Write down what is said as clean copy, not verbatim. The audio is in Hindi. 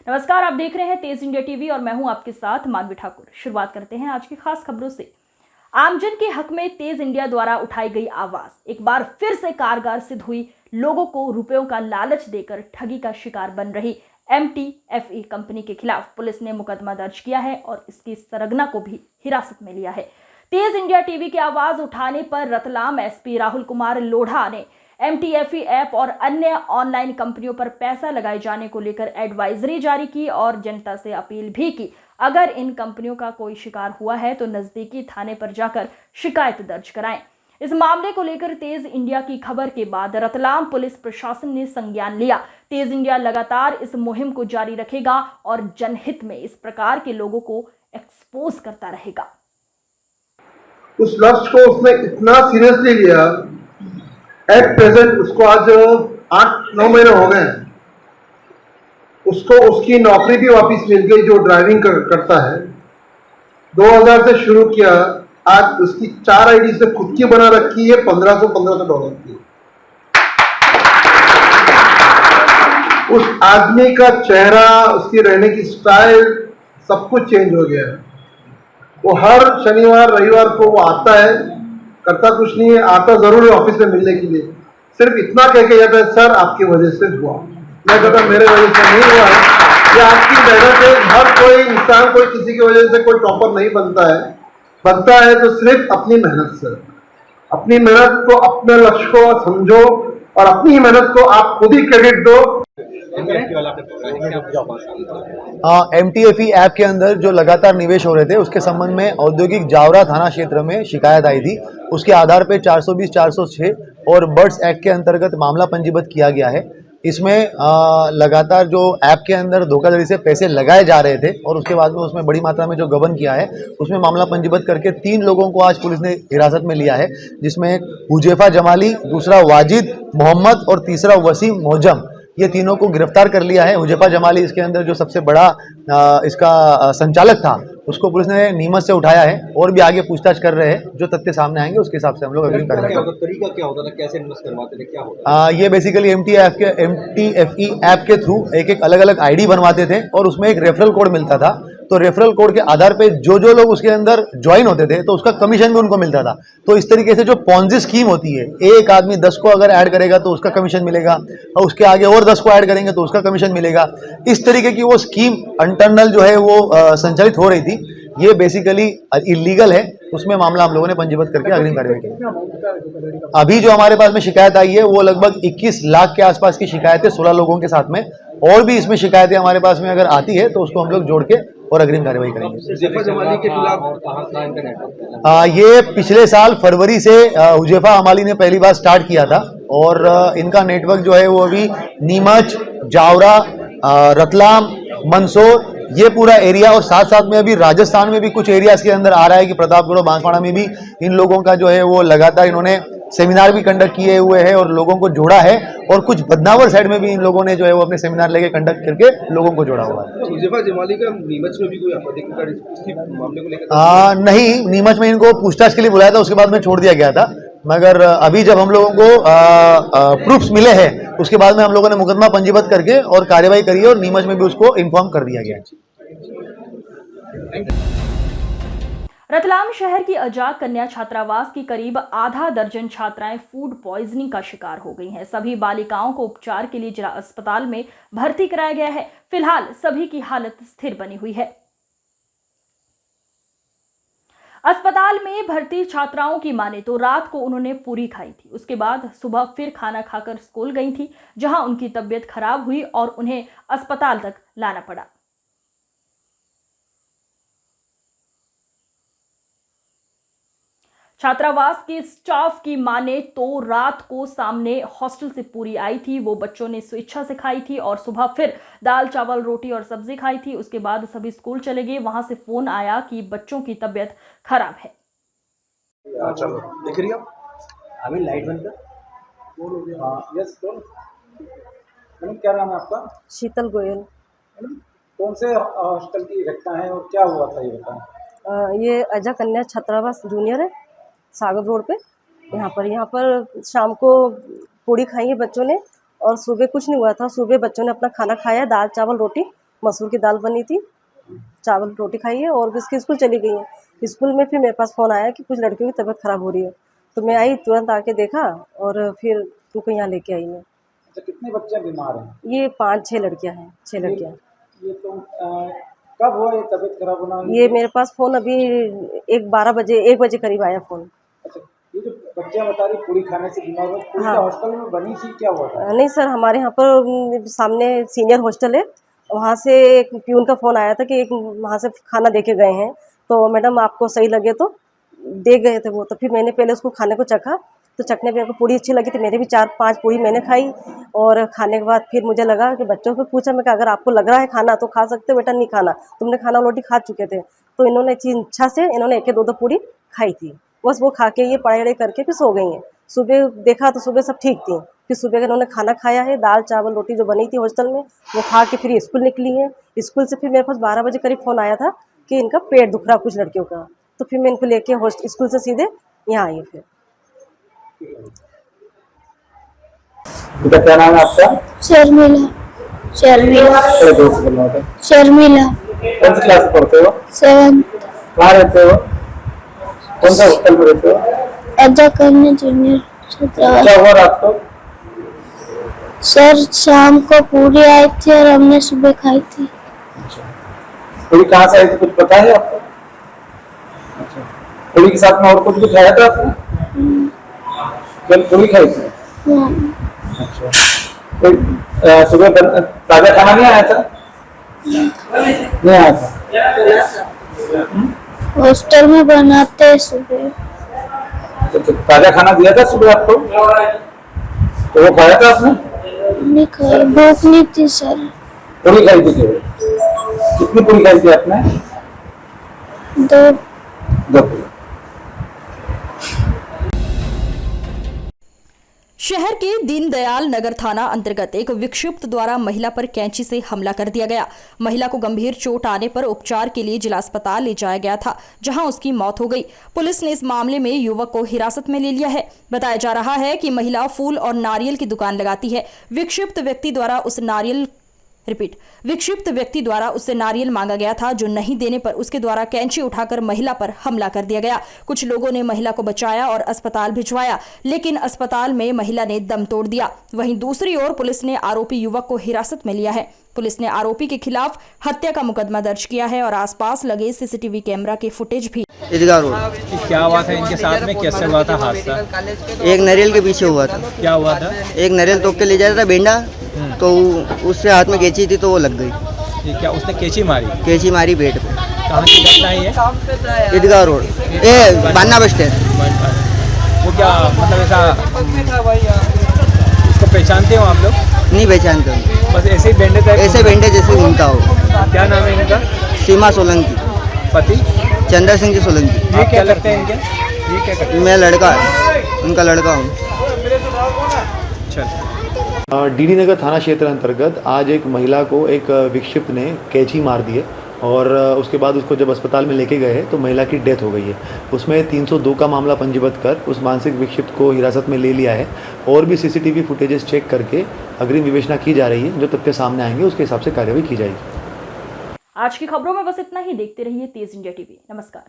नमस्कार, आप देख रहे हैं तेज इंडिया टीवी और मैं हूं आपके साथ मानवी ठाकुर। शुरुआत करते हैं आज की खास खबरों से। आमजन के हक में तेज इंडिया द्वारा उठाई गई आवाज एक बार फिर से कारगर सिद्ध हुई। लोगों को रुपयों का लालच देकर ठगी का शिकार बन रही MTFE कंपनी के खिलाफ पुलिस ने मुकदमा दर्ज किया है और इसकी सरगना को भी हिरासत में लिया है। तेज इंडिया टीवी की आवाज उठाने पर रतलाम SP राहुल कुमार लोढ़ा ने MTFE ऐप और अन्य ऑनलाइन कंपनियों पर पैसा लगाए जाने को लेकर एडवाइजरी जारी की और जनता से अपील भी की, अगर इन कंपनियों का कोई शिकार हुआ है तो नजदीकी थाने पर जाकर शिकायत दर्ज कराएं। इस मामले को लेकर तेज इंडिया की खबर के बाद रतलाम पुलिस प्रशासन ने संज्ञान लिया। तेज इंडिया लगातार इस मुहिम को जारी रखेगा और जनहित में इस प्रकार के लोगों को एक्सपोज करता रहेगा। उस लक्ष्य को उसने इतना सीरियसली लिया। एट प्रेजेंट उसको आज 8-9 महीने हो गए। उसको उसकी नौकरी भी वापस मिल गई जो ड्राइविंग करता है। 2000 से शुरू किया, आज उसकी 4 ID से खुद की बना रखी है, $1500 की। उस आदमी का चेहरा, उसकी रहने की स्टाइल, सब कुछ चेंज हो गया है। वो हर शनिवार रविवार को वो आता है, करता कुछ नहीं है, आता जरूर है ऑफिस में मिलने के लिए। सिर्फ इतना कह के जाता है, सर आपकी वजह से हुआ। मैं कहता मेरे वजह से नहीं हुआ है, ये आपकी मेहनत है। हर कोई इंसान कोई किसी की वजह से कोई टॉपर नहीं बनता है, बनता है तो सिर्फ अपनी मेहनत से। अपनी मेहनत को, अपने लक्ष्य को समझो और अपनी ही मेहनत को आप खुद ही क्रेडिट दो। MTFE ऐप के अंदर जो लगातार निवेश हो रहे थे उसके संबंध में औद्योगिक जावरा थाना क्षेत्र में शिकायत आई थी। उसके आधार पे 420, 406 और बर्ड्स एक्ट के अंतर्गत मामला पंजीबद्ध किया गया है। इसमें लगातार जो ऐप के अंदर धोखाधड़ी से पैसे लगाए जा रहे थे और उसके बाद में उसमें बड़ी मात्रा में जो गबन किया है, उसमें मामला पंजीबद्ध करके 3 लोगों को आज पुलिस ने हिरासत में लिया है, जिसमें एक हुजैफा जमाली, दूसरा वाजिद मोहम्मद और तीसरा वसीम मोजम, ये तीनों को गिरफ्तार कर लिया है। हुजैफा जमाली इसके अंदर जो सबसे बड़ा इसका संचालक था, उसको पुलिस ने नीमच से उठाया है और भी आगे पूछताछ कर रहे हैं। जो तथ्य सामने आएंगे उसके हिसाब से हम लोग अग्रिम करेंगे। तरीका क्या होता था, कैसे इन्वेस्ट करवाते थे, क्या होता ये बेसिकली MTFE ऐप के थ्रू एक अलग अलग ID बनवाते थे और उसमें एक रेफरल कोड मिलता था। तो रेफरल कोड के आधार पे जो लोग उसके अंदर ज्वाइन होते थे तो उसका कमीशन भी उनको मिलता था। तो इस तरीके से जो पॉन्जी स्कीम होती है, एक आदमी 10 को अगर ऐड करेगा तो उसका कमीशन मिलेगा और उसके आगे और 10 को ऐड करेंगे तो उसका कमीशन मिलेगा। इस तरीके की वो स्कीम इंटरनल जो है वो संचालित हो रही थी। ये बेसिकली इलीगल है। उसमें मामला हम लोगों ने पंजीबद्ध करके अग्रिम कार्रवाई की। अभी जो हमारे पास में शिकायत आई है वो लगभग 21 लाख के आसपास की शिकायत है 16 लोगों के साथ में, और भी इसमें शिकायतें हमारे पास में अगर आती है तो उसको हम लोग जोड़ के और अग्रिम कार्रवाई करेंगे। ये पिछले साल फरवरी से हुजैफा जमाली ने पहली बार स्टार्ट किया था और इनका नेटवर्क जो है वो अभी नीमच, जावरा, रतलाम, मंदसौर, ये पूरा एरिया और साथ साथ में अभी राजस्थान में भी कुछ एरियाज के अंदर आ रहा है कि प्रतापगढ़ और बांसवाड़ा में भी इन लोगों का जो है वो लगातार इन्होंने सेमिनार भी कंडक्ट किए हुए हैं और लोगों को जोड़ा है। और कुछ बदनावर साइड में भी इन लोगों ने जो है वो अपने सेमिनार लेके कंडक्ट करके लोगों को जोड़ा हुआ है। हुजैफा जमाली का नीमच में भी कोई मामले को लेकर नहीं, नीमच में इनको पूछताछ के लिए बुलाया था, उसके बाद में छोड़ दिया गया था। मगर अभी जब हम लोगों को प्रूफ्स मिले हैं उसके बाद में हम लोगों ने मुकदमा पंजीबद्ध करके और कार्यवाही करी है और नीमच में भी उसको इन्फॉर्म कर दिया गया है। रतलाम शहर की अजाक कन्या छात्रावास की करीब आधा दर्जन छात्राएं फूड पॉइजनिंग का शिकार हो गई हैं। सभी बालिकाओं को उपचार के लिए जिला अस्पताल में भर्ती कराया गया है। फिलहाल सभी की हालत स्थिर बनी हुई है। अस्पताल में भर्ती छात्राओं की माने तो रात को उन्होंने पूरी खाई थी, उसके बाद सुबह फिर खाना खाकर स्कूल गई थी, जहां उनकी तबीयत खराब हुई और उन्हें अस्पताल तक लाना पड़ा। छात्रावास के स्टाफ की माने तो रात को सामने हॉस्टल से पूरी आई थी, वो बच्चों ने स्वेच्छा से खाई थी और सुबह फिर दाल चावल रोटी और सब्जी खाई थी। उसके बाद सभी स्कूल चले गए। वहां से फोन आया कि बच्चों की तबीयत खराब है। चलो देख रही हो अभी लाइट बंद कर। हाँ यस कौन मैडम, क्या नाम है आपका? शीतल गोयल। मैडम कौन से हॉस्टल की घटना है और क्या हुआ था ये बताएं। ये अजा कन्या छात्रावास जूनियर है, सागर रोड पे। यहाँ पर शाम को पूड़ी खाई है बच्चों ने और सुबह कुछ नहीं हुआ था। सुबह बच्चों ने अपना खाना खाया, दाल चावल रोटी, मसूर की दाल बनी थी, चावल रोटी खाई है और इसकी स्कूल चली गई है। स्कूल में फिर मेरे पास फ़ोन आया कि कुछ लड़कियों की तबीयत ख़राब हो रही है, तो मैं आई, तुरंत आके देखा और फिर उनको यहाँ लेके आई मैं। अच्छा, कितने बच्चे बीमार हैं? ये 5-6 लड़कियाँ हैं, 6 लड़कियाँ। ये तो कब हुआ ये तबीयत खराब होना? ये मेरे पास फ़ोन अभी 1 बजे करीब आया फ़ोन। अच्छा, ये जो बच्चियाँ बता रही पूरी खाने से बीमार हुई, पूरी हाँ। तो हॉस्टल में बनी थी, क्या हुआ था? नहीं सर, हमारे यहाँ पर सामने सीनियर हॉस्टल है, वहाँ से एक प्यून का फ़ोन आया था कि एक वहाँ से खाना दे के गए हैं, तो मैडम आपको सही लगे तो दे गए थे वो। तो फिर मैंने पहले उसको खाने को चखा, तो चखने पे मेरे को पूरी अच्छी लगी, तो मेरे भी 4-5 पूरी मैंने खाई और खाने के बाद फिर मुझे लगा कि बच्चों को पूछा मैं कि अगर आपको लग रहा है खाना तो खा सकते हो, बेटा नहीं खाना, तुमने खाना ऑलरेडी खा चुके थे। तो इन्होंने इच्छा से इन्होंने 1-2 पूरी खाई थी, बस वो खा के ये पढ़ाई करके फिर सो गई हैं। सुबह देखा तो सुबह सब ठीक थी, फिर सुबह का इन्होंने खाना खाया है, दाल चावल रोटी जो बनी थी हॉस्टल में वो खा के फिर स्कूल निकली है। स्कूल से फिर मेरे पास 12 बजे करीब फ़ोन आया था कि इनका पेट दुख रहा कुछ लड़कियों का, तो फिर मैं इनको लेके स्कूल से सीधे यहाँ आई फिर। बेटा क्या नाम है आपका? शर्मिला। शर्मिला। थोड़ा जोर से बोलना होता है। शर्मिला। कौन सी क्लास में पढ़ते हो? 7th। कहाँ रहते हो? कौन सा हॉस्टल में रहते हो? अजा करने जूनियर छात्रावास। क्या हुआ रात को? सर शाम को पूरी आई थी और हमने सुबह खाई थी। पूरी कहाँ से आई थी कुछ पता है आपको? अच्छा, पूरी के साथ में और कुछ भी खाया था आपने? कल पूरी खाई थी? हाँ। अच्छा, तो सुबह ताजा खाना नहीं आया था? नहीं आया था। हॉस्टल में बनाते हैं सुबह। तो ताजा खाना दिया था सुबह आपको, तो वो खाया था आपने? नहीं खाई, भूख नहीं थी सर। पूरी खाई थी केवल? कितनी पूरी खाई थी आपने? 2। पूरी। शहर के दीनदयाल नगर थाना अंतर्गत एक विक्षिप्त द्वारा महिला पर कैंची से हमला कर दिया गया। महिला को गंभीर चोट आने पर उपचार के लिए जिला अस्पताल ले जाया गया था, जहां उसकी मौत हो गई। पुलिस ने इस मामले में युवक को हिरासत में ले लिया है। बताया जा रहा है कि महिला फूल और नारियल की दुकान लगाती है। विक्षिप्त व्यक्ति द्वारा उससे नारियल मांगा गया था, जो नहीं देने पर उसके द्वारा कैंची उठाकर महिला पर हमला कर दिया गया। कुछ लोगों ने महिला को बचाया और अस्पताल भिजवाया, लेकिन अस्पताल में महिला ने दम तोड़ दिया। वहीं दूसरी ओर पुलिस ने आरोपी युवक को हिरासत में लिया है। पुलिस ने आरोपी के खिलाफ हत्या का मुकदमा दर्ज किया है और आसपास लगे सीसीटीवी कैमरा के फुटेज भी। ईदगाह रोड। क्या हुआ था इनके साथ में, कैसे हुआ था हादसा? एक नारियल के पीछे हुआ था। क्या हुआ था? एक नारियल तोड़ के ले जा रहा था बेंडा, तो उससे हाथ में कैंची थी तो वो लग गई। ये क्या उसने कैंची मारी? कैंची मारी पेट पे। कहाँ की घटना है ये? ईदगाह रोड, बान्ना बस स्टैंड। वो क्या मतलब ऐसा इसको पहचानते हो आप लोग? नहीं पहचानते हो, बस ऐसे ही बेंडे टाइप? ऐसे बेंडे जैसे घूमता हो। क्या नाम है इनका? सीमा सोलंकी। पति? चंद्र सिंह जी सोलंकी। आप क्या लगते हैं इनके? ये क्या करते हैं? मैं लड़का, उनका लड़का हूँ। चल। डीडी नगर थाना क्षेत्र अंतर्गत आज एक महिला को एक विक्षिप्त ने कैंची मार दी है और उसके बाद उसको जब अस्पताल में लेके गए तो महिला की डेथ हो गई है। उसमें 302 का मामला पंजीबद्ध कर उस मानसिक विक्षिप्त को हिरासत में ले लिया है और भी सीसीटीवी फुटेजेस चेक करके अग्रिम विवेचना की जा रही है। जो तथ्य सामने आएंगे उसके हिसाब से कार्रवाई की जाएगी। आज की खबरों में बस इतना ही। देखते रहिए तेज इंडिया टीवी। नमस्कार।